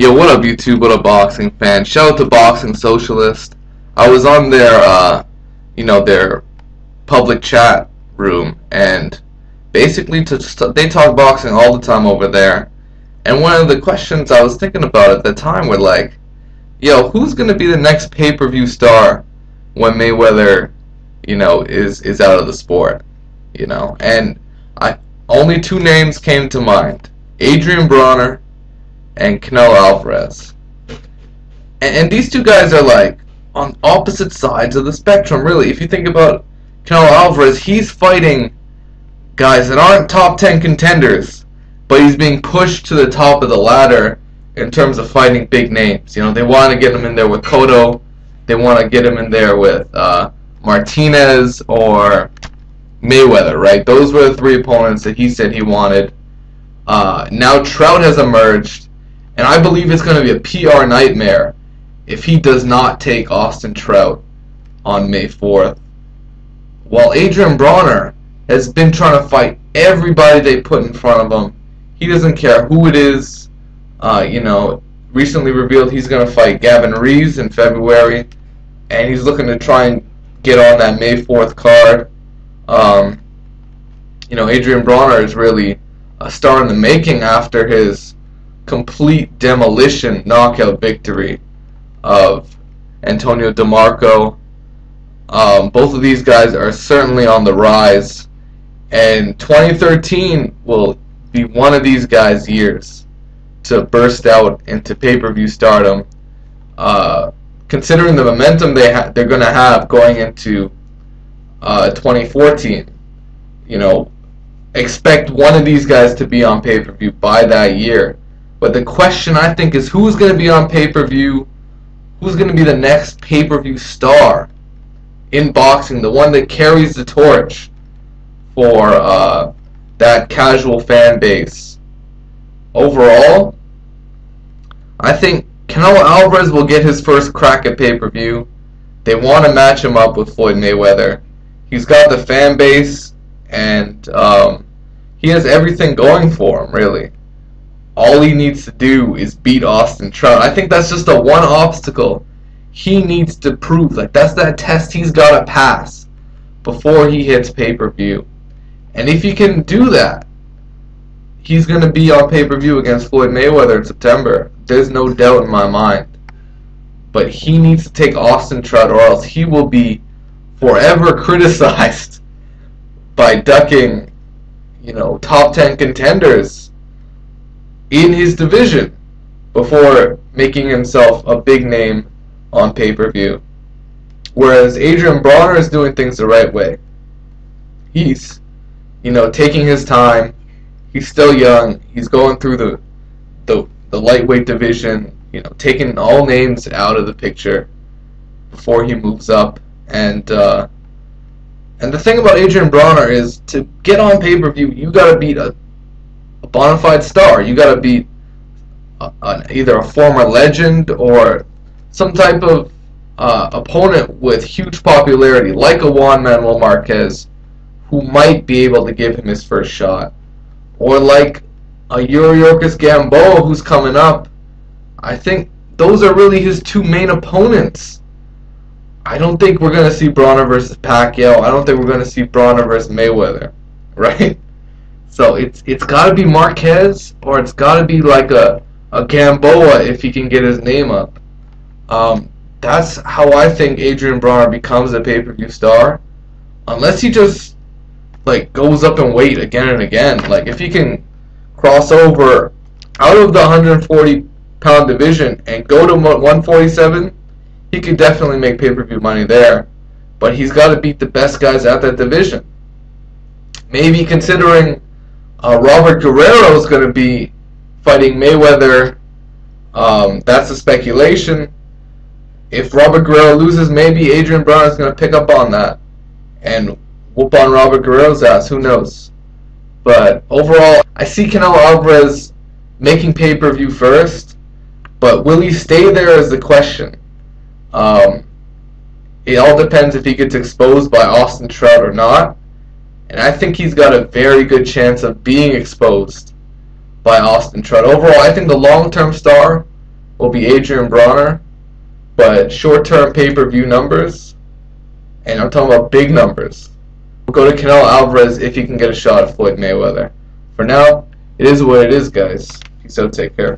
Yo, what up, YouTube? What up, boxing fans? Shout out to Boxing Socialist. I was on their, their public chat room, and basically, they talk boxing all the time over there. And one of the questions I was thinking about at the time were like, yo, who's gonna be the next pay-per-view star when Mayweather, is out of the sport, And only two names came to mind: Adrien Broner and Canelo Alvarez. And these two guys are like on opposite sides of the spectrum, really. If you think about Canelo Alvarez, he's fighting guys that aren't top 10 contenders, but he's being pushed to the top of the ladder in terms of fighting big names. They want to get him in there with Cotto. They want to get him in there with Martinez or Mayweather, right? Those were the three opponents that he said he wanted. Now Trout has emerged, and I believe it's going to be a PR nightmare if he does not take Austin Trout on May 4th. While Adrien Broner has been trying to fight everybody they put in front of him. He doesn't care who it is. Recently revealed he's going to fight Gavin Rees in February, and he's looking to try and get on that May 4th card. Adrien Broner is really a star in the making after his complete demolition knockout victory of Antonio DeMarco. Both of these guys are certainly on the rise, and 2013 will be one of these guys' years to burst out into pay-per-view stardom. Considering the momentum they're going to have going into 2014, expect one of these guys to be on pay-per-view by that year. But the question, I think, is who's going to be on pay-per-view? Who's going to be the next pay-per-view star in boxing, the one that carries the torch for that casual fan base? Overall, I think Canelo Alvarez will get his first crack at pay-per-view. They want to match him up with Floyd Mayweather. He's got the fan base, and he has everything going for him, really. All he needs to do is beat Austin Trout. I think that's just the one obstacle he needs to prove. Like, that's that test he's got to pass before he hits pay-per-view. And if he can do that, he's going to be on pay-per-view against Floyd Mayweather in September. There's no doubt in my mind. But he needs to take Austin Trout, or else he will be forever criticized by ducking, top 10 contenders in his division before making himself a big name on pay-per-view. Whereas Adrien Broner is doing things the right way. He's, taking his time. He's still young. He's going through the lightweight division, taking all names out of the picture before he moves up. And the thing about Adrien Broner is, to get on pay-per-view, you got to beat a bona fide star. You got to beat either a former legend or some type of opponent with huge popularity, like a Juan Manuel Marquez, who might be able to give him his first shot, or like a Yuriorkis Gamboa who's coming up. I think those are really his two main opponents. I don't think we're going to see Broner versus Pacquiao. I don't think we're going to see Broner versus Mayweather, right? So it's got to be Marquez, or it's got to be like a Gamboa if he can get his name up. That's how I think Adrien Broner becomes a pay-per-view star, unless he just goes up in weight again and again. Like, if he can cross over out of the 140-pound division and go to 147, he could definitely make pay-per-view money there. But he's got to beat the best guys at that division. Maybe considering Robert Guerrero is going to be fighting Mayweather, that's a speculation. If Robert Guerrero loses, maybe Adrien Broner is going to pick up on that and whoop on Robert Guerrero's ass. Who knows? But overall, I see Canelo Alvarez making pay-per-view first, but will he stay there is the question. It all depends if he gets exposed by Austin Trout or not. And I think he's got a very good chance of being exposed by Austin Trout. Overall, I think the long-term star will be Adrien Broner, but short-term pay-per-view numbers, and I'm talking about big numbers, will go to Canelo Alvarez if he can get a shot at Floyd Mayweather. For now, it is what it is, guys. Peace out, take care.